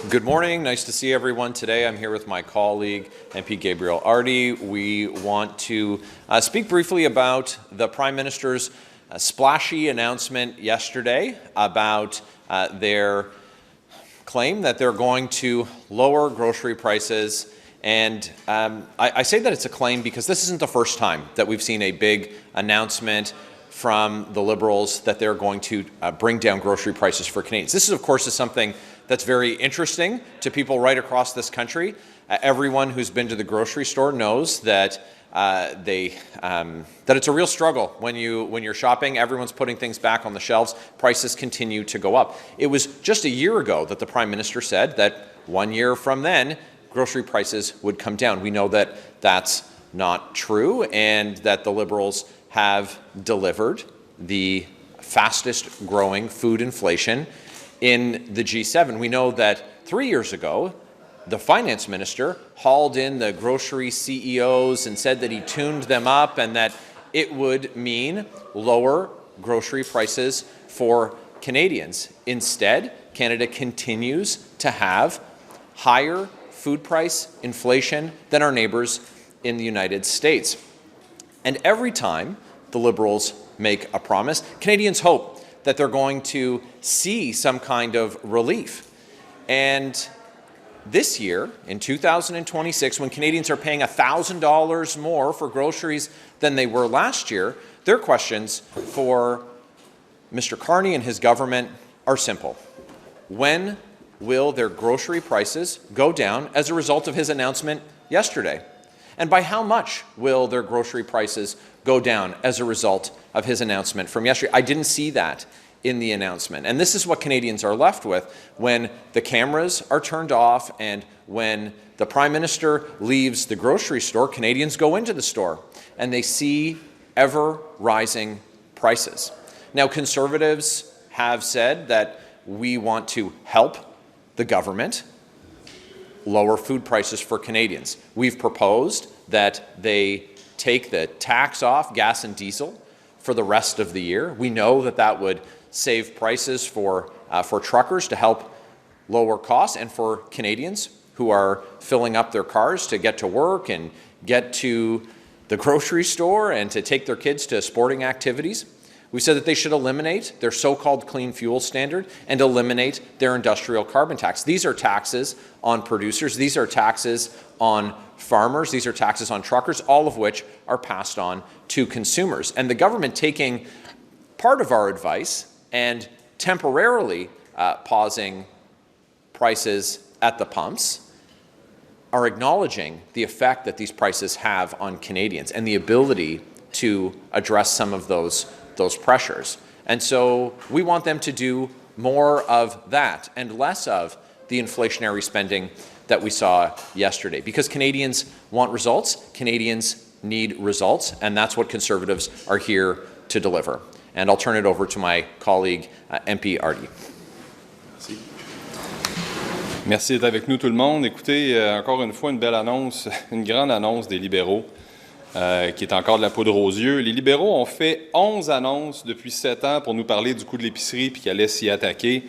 Good morning. Nice to see everyone today. I'm here with my colleague, MP Gabriel. We want to speak briefly about the Prime Minister's splashy announcement yesterday about their claim that they're going to lower grocery prices. And I say that it's a claim because this isn't the first time that we've seen a big announcement from the Liberals that they're going to bring down grocery prices for Canadians. This is, of course, something that's very interesting to people right across this country. Everyone who's been to the grocery store knows that that it's a real struggle when you're shopping. Everyone's putting things back on the shelves. Prices continue to go up. It was just a year ago that the Prime Minister said that 1 year from then, grocery prices would come down. We know that that's not true, and that the Liberals have delivered the fastest growing food inflation in the G7. We know that 3 years ago, the finance minister hauled in the grocery CEOs and said that he tuned them up and that it would mean lower grocery prices for Canadians. Instead, Canada continues to have higher food price inflation than our neighbours in the United States. And every time the Liberals make a promise, Canadians hope that they're going to see some kind of relief. And this year, in 2026, when Canadians are paying $1,000 more for groceries than they were last year, their questions for Mr. Carney and his government are simple. When will their grocery prices go down as a result of his announcement yesterday? And by how much will their grocery prices go down as a result of his announcement from yesterday? I didn't see that in the announcement. And this is what Canadians are left with when the cameras are turned off and when the Prime Minister leaves the grocery store. Canadians go into the store and they see ever-rising prices. Now, Conservatives have said that we want to help the government lower food prices for Canadians. We've proposed that they take the tax off gas and diesel for the rest of the year. We know that that would save prices for truckers to help lower costs, and for Canadians who are filling up their cars to get to work and get to the grocery store and to take their kids to sporting activities. We said that they should eliminate their so-called clean fuel standard and eliminate their industrial carbon tax. These are taxes on producers. These are taxes on farmers. These are taxes on truckers, all of which are passed on to consumers. And the government taking part of our advice and temporarily pausing prices at the pumps are acknowledging the effect that these prices have on Canadians and the ability to address some of those pressures. And so we want them to do more of that and less of the inflationary spending that we saw yesterday. Because Canadians want results, Canadians need results, and that's what Conservatives are here to deliver. And I'll turn it over to my colleague, MP Artie. Merci. Merci d'être avec nous tout le monde. Écoutez, encore une fois, une belle annonce, une grande annonce des libéraux. Qui est encore de la poudre aux yeux. Les libéraux ont fait 11 annonces depuis 7 ans pour nous parler du coût de l'épicerie puis qu'ils allaient s'y attaquer.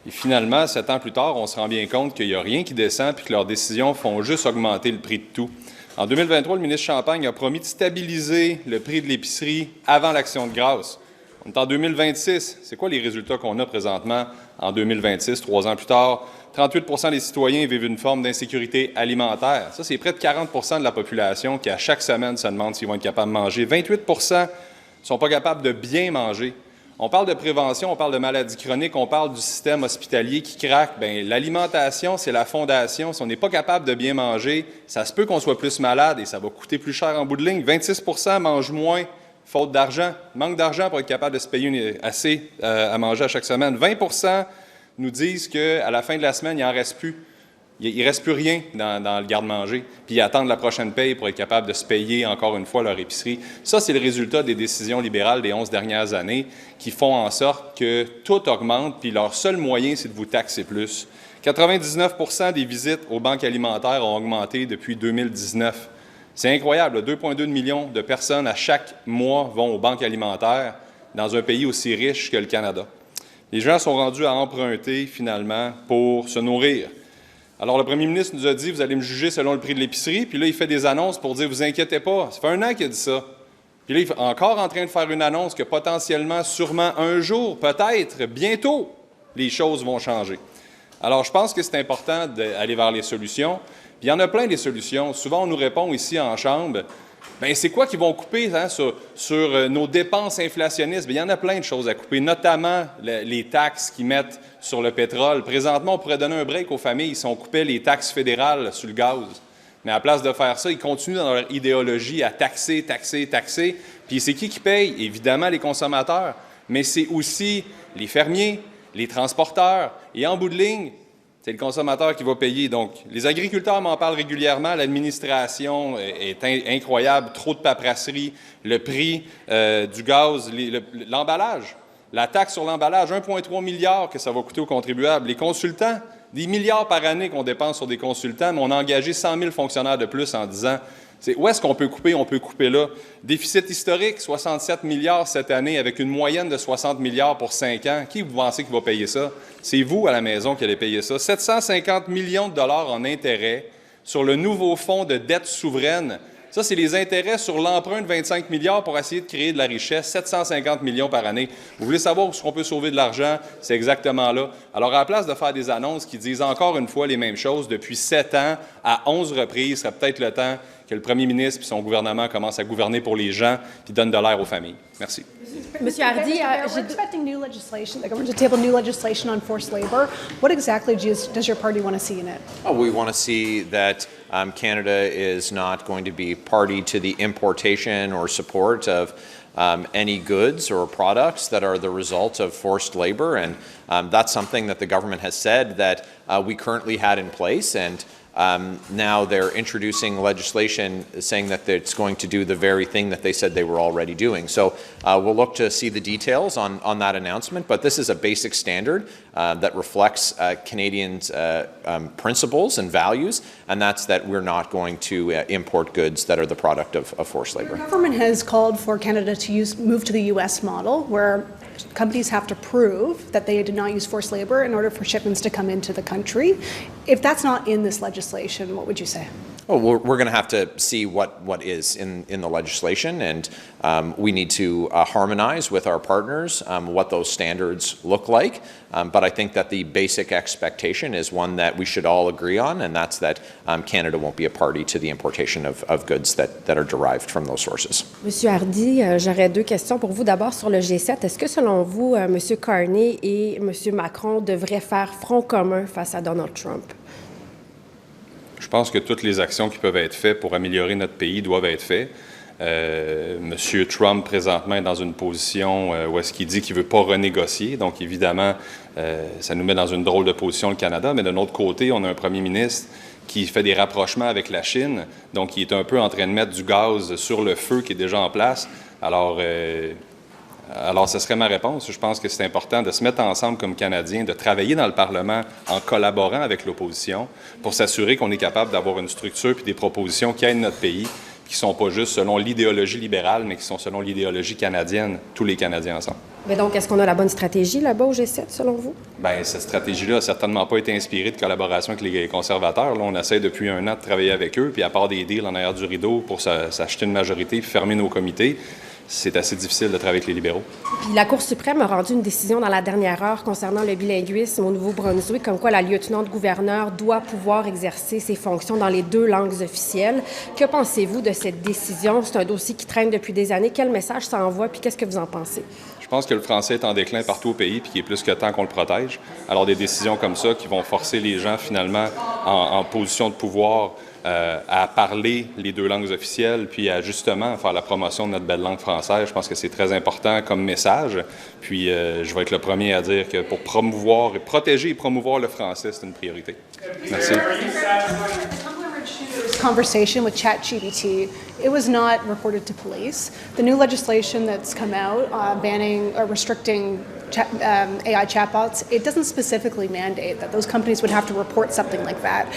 Et finalement, 7 ans plus tard, on se rend bien compte qu'il n'y a rien qui descend puis que leurs décisions font juste augmenter le prix de tout. En 2023, le ministre Champagne a promis de stabiliser le prix de l'épicerie avant l'Action de grâce. On est en 2026. C'est quoi les résultats qu'on a présentement en 2026, 3 ans plus tard? 38% des citoyens vivent une forme d'insécurité alimentaire. Ça, c'est près de 40% de la population qui, à chaque semaine, se demande s'ils vont être capables de manger. 28% ne sont pas capables de bien manger. On parle de prévention, on parle de maladies chroniques, on parle du système hospitalier qui craque. Bien, l'alimentation, c'est la fondation. Si on n'est pas capable de bien manger, ça se peut qu'on soit plus malade et ça va coûter plus cher en bout de ligne. 26% mangent moins, faute d'argent. Manque d'argent pour être capable de se payer assez à manger à chaque semaine. 20% nous disent qu'à la fin de la semaine, il n'en reste plus. Il ne reste plus rien dans le garde-manger. Puis ils attendent la prochaine paye pour être capable de se payer encore une fois leur épicerie. Ça, c'est le résultat des décisions libérales des 11 dernières années qui font en sorte que tout augmente, puis leur seul moyen, c'est de vous taxer plus. 99% des visites aux banques alimentaires ont augmenté depuis 2019. C'est incroyable. 2,2 millions de personnes à chaque mois vont aux banques alimentaires dans un pays aussi riche que le Canada. Les gens sont rendus à emprunter, finalement, pour se nourrir. Alors, le premier ministre nous a dit, vous allez me juger selon le prix de l'épicerie, puis là, il fait des annonces pour dire, vous inquiétez pas. Ça fait 1 an qu'il a dit ça. Puis là, il est encore en train de faire une annonce que potentiellement, sûrement un jour, peut-être, bientôt, les choses vont changer. Alors, je pense que c'est important d'aller vers les solutions. Puis il y en a plein des solutions. Souvent, on nous répond ici en Chambre, bien, c'est quoi qu'ils vont couper sur nos dépenses inflationnistes? Bien, il y en a plein de choses à couper, notamment les taxes qu'ils mettent sur le pétrole. Présentement, on pourrait donner un break aux familles si on coupait les taxes fédérales sur le gaz. Mais à la place de faire ça, ils continuent dans leur idéologie à taxer. Puis c'est qui paye? Évidemment, les consommateurs, mais c'est aussi les fermiers, les transporteurs. Et en bout de ligne, c'est le consommateur qui va payer. Donc, les agriculteurs m'en parlent régulièrement. L'administration est incroyable, trop de paperasserie, le prix du gaz, l'emballage, la taxe sur l'emballage, 1,3 milliard que ça va coûter aux contribuables. Les consultants, des milliards par année qu'on dépense sur des consultants, mais on a engagé 100 000 fonctionnaires de plus en 10 ans. Où est-ce qu'on peut couper? On peut couper là. Déficit historique, 67 milliards cette année, avec une moyenne de 60 milliards pour 5 ans. Qui vous pensez qui va payer ça? C'est vous, à la maison, qui allez payer ça. 750 millions de dollars en intérêts sur le nouveau fonds de dette souveraine. Ça, c'est les intérêts sur l'emprunt de 25 milliards pour essayer de créer de la richesse, 750 millions par année. Vous voulez savoir où on peut sauver de l'argent? C'est exactement là. Alors, à la place de faire des annonces qui disent encore une fois les mêmes choses depuis 7 ans à 11 reprises, ce serait peut-être le temps que le premier ministre et son gouvernement commencent à gouverner pour les gens puis donnent de l'air aux familles. Merci. Monsieur Hardy, we're expecting new legislation, the government to table new legislation on forced labor. What exactly does your party want to see in it? Oh, we want to see that Canada is not going to be party to the importation or support of any goods or products that are the result of forced labor. And that's something that the government has said that we currently had in place. And now they're introducing legislation saying that it's going to do the very thing that they said they were already doing. So we'll look to see the details on that announcement, but this is a basic standard that reflects Canadians' principles and values, and that's that we're not going to import goods that are the product of forced labor. The government has called for Canada to move to the U.S. model, where companies have to prove that they did not use forced labor in order for shipments to come into the country. If that's not in this legislation, what would you say? Well, we're going to have to see what is in the legislation, and we need to harmonize with our partners what those standards look like. But I think that the basic expectation is one that we should all agree on, and that's that Canada won't be a party to the importation of goods that are derived from those sources. Monsieur Hardy, j'aurais 2 questions pour vous. D'abord, sur le G7, est-ce que selon vous, Monsieur Carney et Monsieur Macron devraient faire front commun face à Donald Trump? Je pense que toutes les actions qui peuvent être faites pour améliorer notre pays doivent être faites. Monsieur Trump, présentement, est dans une position où est-ce qu'il dit qu'il ne veut pas renégocier. Donc, évidemment, ça nous met dans une drôle de position, le Canada. Mais de notre côté, on a un premier ministre qui fait des rapprochements avec la Chine. Donc, il est un peu en train de mettre du gaz sur le feu qui est déjà en place. Alors, ce serait ma réponse. Je pense que c'est important de se mettre ensemble comme Canadiens, de travailler dans le Parlement en collaborant avec l'opposition pour s'assurer qu'on est capable d'avoir une structure et des propositions qui aident notre pays, qui ne sont pas juste selon l'idéologie libérale, mais qui sont selon l'idéologie canadienne, tous les Canadiens ensemble. Mais donc, est-ce qu'on a la bonne stratégie là-bas au G7, selon vous? Bien, cette stratégie-là n'a certainement pas été inspirée de collaboration avec les conservateurs. Là, on essaie depuis 1 an de travailler avec eux, puis à part des deals en arrière du rideau pour s'acheter une majorité puis fermer nos comités, c'est assez difficile de travailler avec les libéraux. Puis la Cour suprême a rendu une décision dans la dernière heure concernant le bilinguisme au Nouveau-Brunswick, comme quoi la lieutenant-gouverneur doit pouvoir exercer ses fonctions dans les 2 langues officielles. Que pensez-vous de cette décision? C'est un dossier qui traîne depuis des années. Quel message ça envoie? Puis qu'est-ce que vous en pensez? Je pense que le français est en déclin partout au pays puis qu'il est plus que temps qu'on le protège. Alors, des décisions comme ça qui vont forcer les gens, finalement, en position de pouvoir à parler les 2 langues officielles, puis à justement faire la promotion de notre belle langue française. Je pense que c'est très important comme message. Puis je vais être le premier à dire que pour protéger et promouvoir le français, c'est une priorité. Merci. Conversation with ChatGPT, it was not reported to police. The new legislation that's come out banning or restricting AI chatbots, it doesn't specifically mandate that those companies would have to report something like that.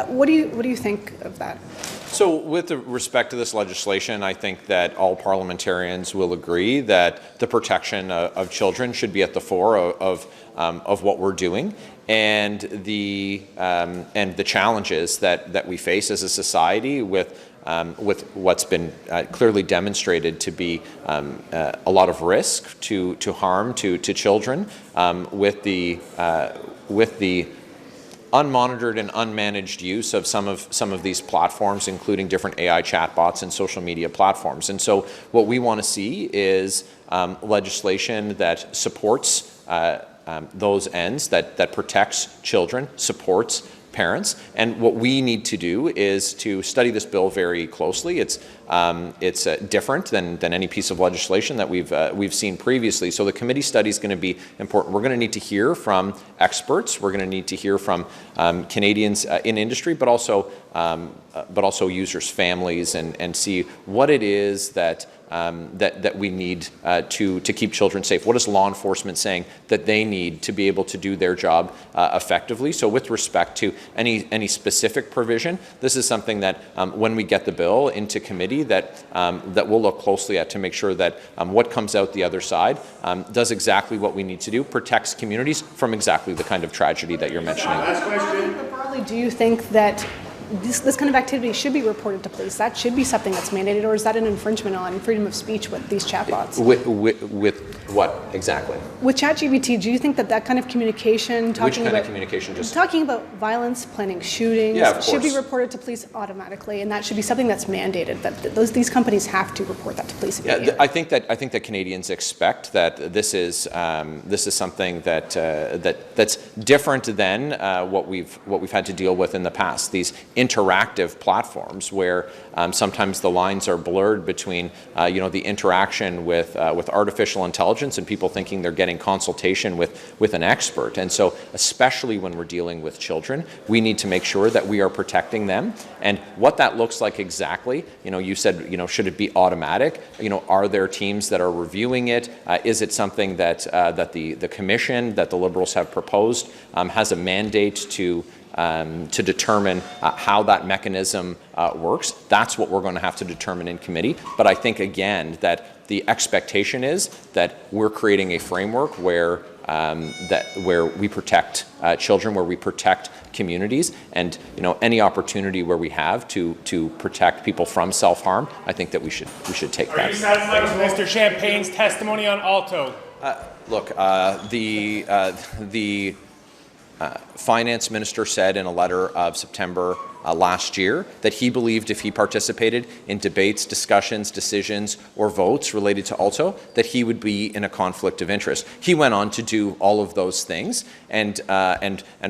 What do you think of that? So with respect to this legislation, I think that all parliamentarians will agree that the protection of children should be at the fore of what we're doing. and the challenges that we face as a society with what's been clearly demonstrated to be a lot of risk to harm to children, with the unmonitored and unmanaged use of some of these platforms, including different AI chatbots and social media platforms. And so what we want to see is legislation that supports those ends, that protects children, supports parents. And what we need to do is to study this bill very closely. It's different than any piece of legislation that we've seen previously. So the committee study is going to be important. We're going to need to hear from experts. We're going to need to hear from Canadians in industry, but also users, families, and see what it is that we need to keep children safe. What is law enforcement saying that they need to be able to do their job effectively? So with respect to any specific provision, this is something that when we get the bill into committee that we'll look closely at to make sure that what comes out the other side does exactly what we need to do, protects communities from exactly the kind of tragedy that you're mentioning. Last question. But broadly, do you think that this kind of activity should be reported to police? That should be something that's mandated, or is that an infringement on freedom of speech with these chatbots? With what exactly? With ChatGPT, do you think that kind of communication, talking about violence, planning shootings, should be reported to police automatically, and that should be something that's mandated, that these companies have to report that to police immediately? Yeah, I think that Canadians expect that this is something that's different than what we've had to deal with in the past. These interactive platforms where sometimes the lines are blurred between the interaction with artificial intelligence and people thinking they're getting consultation with an expert. And so especially when we're dealing with children, we need to make sure that we are protecting them. And what that looks like exactly, you said, should it be automatic? Are there teams that are reviewing it? Is it something that the commission that the Liberals have proposed has a mandate to determine how that mechanism works? That's what we're going to have to determine in committee. But I think, again, that the expectation is that we're creating a framework where we protect children, where we protect communities, and any opportunity where we have to protect people from self-harm, I think that we should take that. Are you satisfied with Mr. Champagne's testimony on Alto? Look, the finance minister said in a letter of September last year that he believed if he participated in debates, discussions, decisions, or votes related to Alto, that he would be in a conflict of interest. He went on to do all of those things, and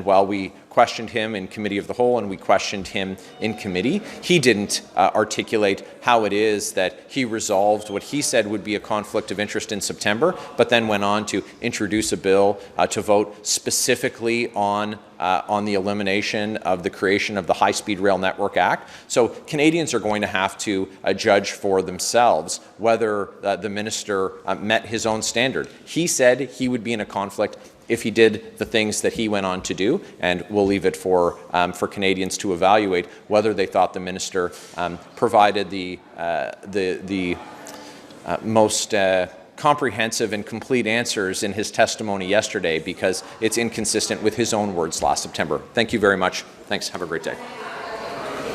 while we questioned him in Committee of the Whole and we questioned him in committee, he didn't articulate how it is that he resolved what he said would be a conflict of interest in September, but then went on to introduce a bill to vote specifically on the elimination of the creation of the High-Speed Rail Network Act. So Canadians are going to have to judge for themselves whether the minister met his own standard. He said he would be in a conflict if he did the things that he went on to do, and we'll leave it for Canadians to evaluate whether they thought the minister provided the most comprehensive and complete answers in his testimony yesterday, because it's inconsistent with his own words last September. Thank you very much. Thanks. Have a great day.